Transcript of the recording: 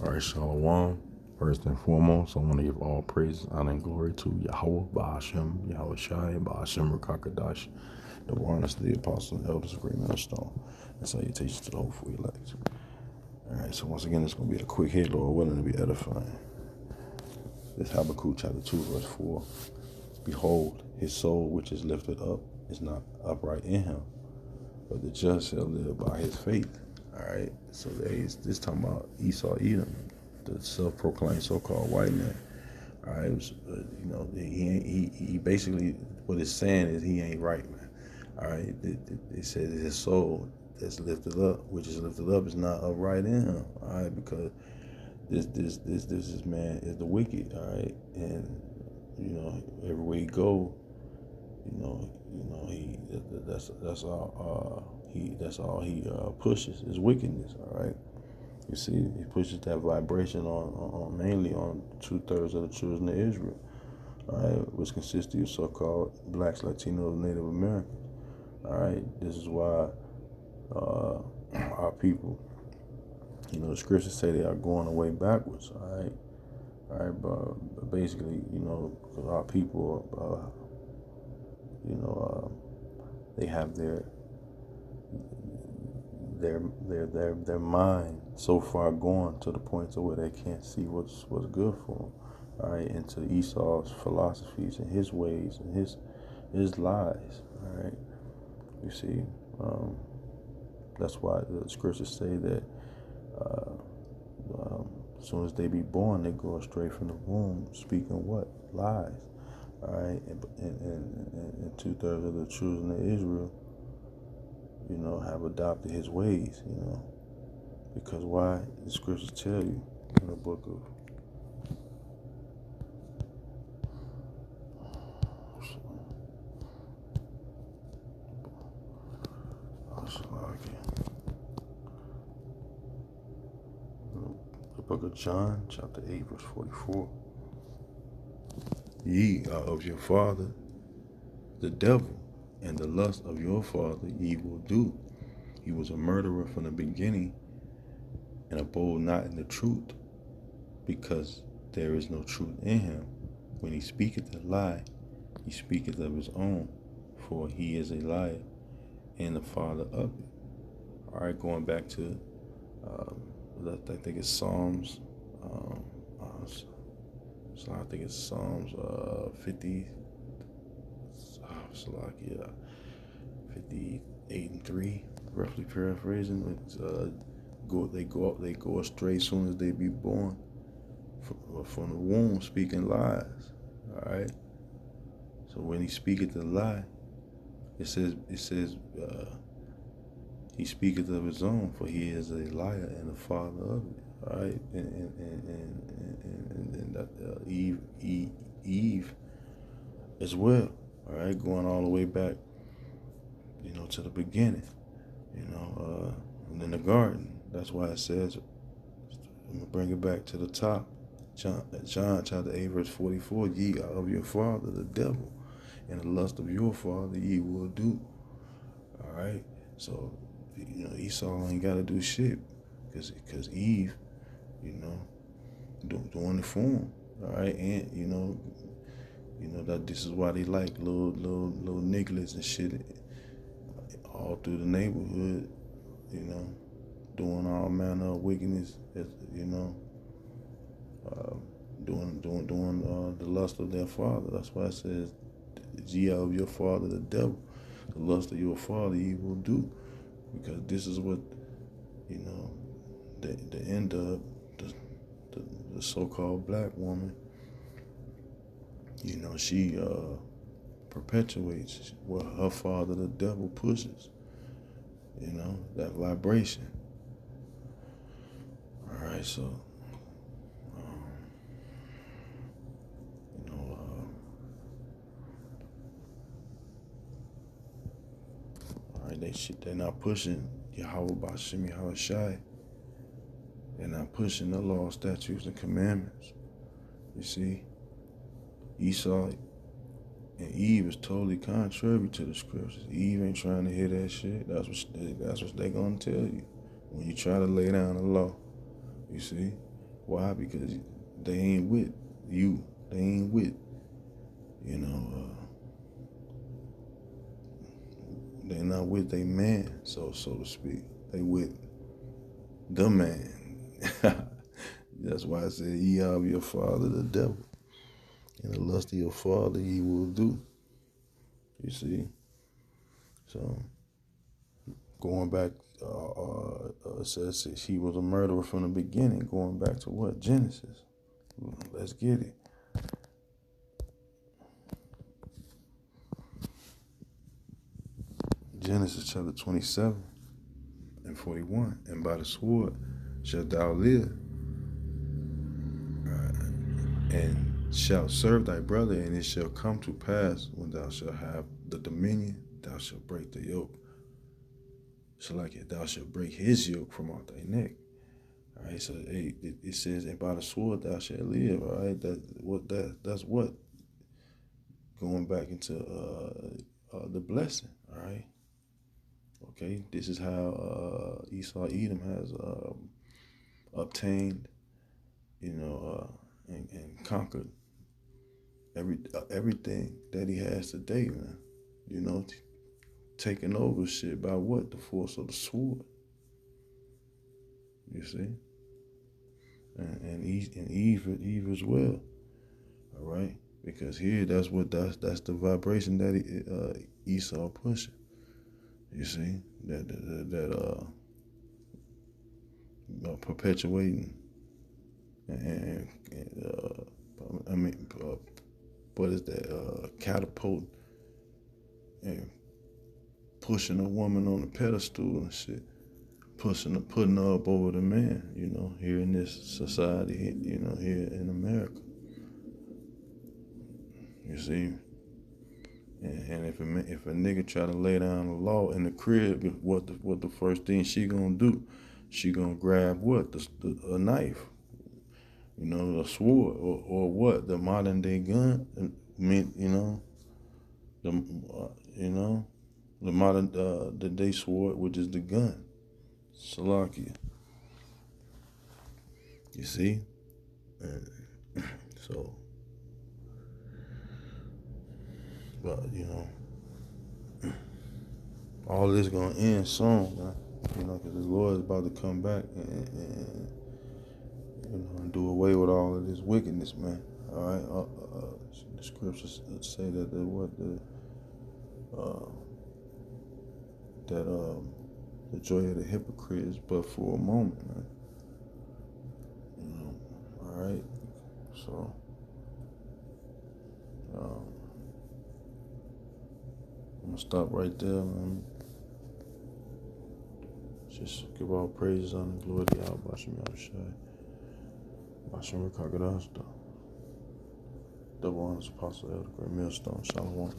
All right, Shalom. First and foremost, I want to give all praise, honor, and glory to Yahweh, Ba'ashem, Yahweh Shai, Ba'ashem, Rakakadash, the warners, the apostles, and elders of Great Millstone, and salutations to the hopeful elect. All right, so once again, it's going to be a quick hit, Lord willing, to be edifying. This Habakkuk chapter 2, verse 4. Behold, his soul which is lifted up is not upright in him, but the just shall live by his faith. All right, so this talking about Esau, Edom, the self-proclaimed so-called white man. All right, he basically, what it's saying is he ain't right, man. All right, it said his soul that's lifted up, which is lifted up, is not upright in him. All right, because this man is the wicked. All right, and everywhere he go, he that's all he pushes is wickedness. All right. You see, he pushes that vibration on mainly on 2/3 of the children of Israel, all right, which consists of so-called blacks, Latinos, Native Americans. All right, this is why our people, the scriptures say they are going away backwards. All right, but basically, because our people, they have their mind so far gone to the point to where they can't see what's good for them. All right, into Esau's philosophies and his ways and his lies. All right, you see, that's why the scriptures say that as soon as they be born, they go straight from the womb, speaking what? Lies. All right, and 2/3 of the children of Israel, have adopted his ways, because why? The scriptures tell you in the book of John, chapter 8, verse 44. Ye are of your father, the devil, and the lust of your father ye will do. He was a murderer from the beginning, and abode not in the truth, because there is no truth in him. When he speaketh a lie, he speaketh of his own, for he is a liar and the father of it. All right, going back to, I think it's Psalms. So I think it's Psalms 50. 58 and 3, roughly paraphrasing. It's, they go astray as soon as they be born, from the womb, speaking lies. All right. So when he speaketh a lie, it says he speaketh of his own, for he is a liar and the father of it. All right, and Eve as well. All right, going all the way back, to the beginning, and in the garden. That's why it says, I'm gonna bring it back to the top. John chapter 8, verse 44. Ye are of your father, the devil, and the lust of your father ye will do. All right, so Esau ain't got to do shit, because Eve, doing it for him. All right, and that this is why they like little nigglets and shit all through the neighborhood, doing all manner of wickedness, doing the lust of their father. That's why it says, ye are of your father the devil, the lust of your father ye will do, because this is what the end of the so-called black woman, she perpetuates what her father, the devil, pushes, that vibration. All right, so, all right, they're not pushing Yahweh Ba'ashem, Yahweh Shai. They're not pushing the law, statutes, and commandments. You see, Esau and Eve is totally contrary to the scriptures. Eve ain't trying to hear that shit. That's what they gonna tell you when you try to lay down the law. You see, Why? Because they ain't with you. They ain't with, you know, they're not with their man, so to speak. They with the man. That's why I said, ye of your father, the devil. And the lust of your father, he will do. You see? So, going back, it says she was a murderer from the beginning. Going back to what? Genesis. Let's get it. Genesis chapter 27 and 41. And by the sword shalt thou live, and shalt serve thy brother, and it shall come to pass when thou shalt have the dominion, thou shalt break the yoke. So like it, thou shalt break his yoke from off thy neck. All right, so it says, and by the sword thou shalt live. All right, that's what going back into the blessing. All right, okay, this is how Esau Edom has obtained, and conquered everything that he has today, man. Taking over shit by what? The force of the sword. You see, and Eve as well. All right, because here that's the vibration that Esau pushing. You see that perpetuating and what is that? Catapult and pushing a woman on a pedestal and shit, putting her up over the man. Here in this society, here in America. You see, and if a nigga try to lay down the law in the crib, what the first thing she gonna do? She gonna grab what? A knife, a sword, or what? The modern day gun. The modern the day sword, which is the gun. Salakia. You see, so. But all this gonna end soon, man. Because the Lord is about to come back and do away with all of this wickedness, man. All right. The scriptures say that the joy of the hypocrite is but for a moment, man. All right. So. I'm gonna stop right there, man. Just give all praises and glory to Yahweh, Bashem Yahushai, Bashem Rakakadash, double honors, Apostle Elder, Great Millstone, Shalom.